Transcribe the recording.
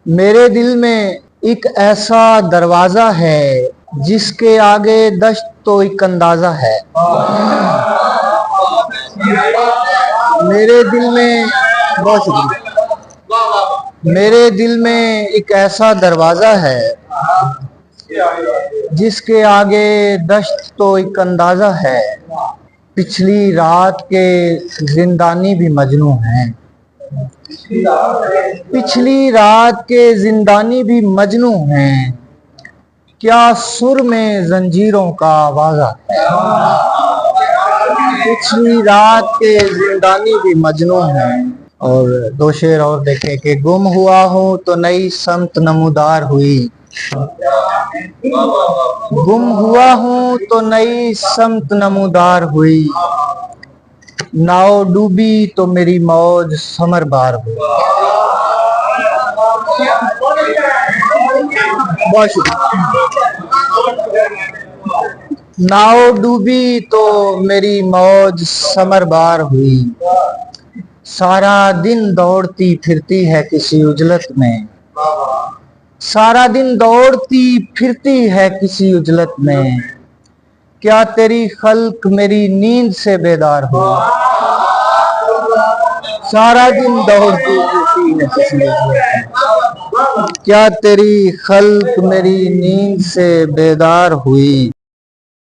मेरे दिल में एक ऐसा दरवाजा है जिसके आगे दश्त तो एक अंदाजा है। मेरे दिल में बहुत शुक्रिया। मेरे दिल में एक ऐसा दरवाजा है जिसके आगे दश्त तो एक अंदाजा है। पिछली रात के जिंदानी भी मजनू हैं। पिछली रात के जिंदानी भी मजनू हैं। क्या सुर में जंजीरों का आवाज़ा है। पिछली रात के जिंदानी भी मजनू हैं। और दो शेर और देखे कि गुम हुआ हूँ तो नई समत नमूदार हुई। गुम हुआ हूँ तो नई समत नमूदार हुई। नाव डूबी तो मेरी मौज समरबार हुई। बहुत शुक्रिया। नाव डूबी तो मेरी मौज समरबार हुई। सारा दिन दौड़ती फिरती है किसी उजलत में। सारा दिन दौड़ती फिरती है किसी उजलत में। क्या तेरी खल्क मेरी नींद से बेदार हो। सारा दिन दौड़ती फिरती है किसी उजलत में। क्या तेरी खल्क मेरी नींद से बेदार हुई।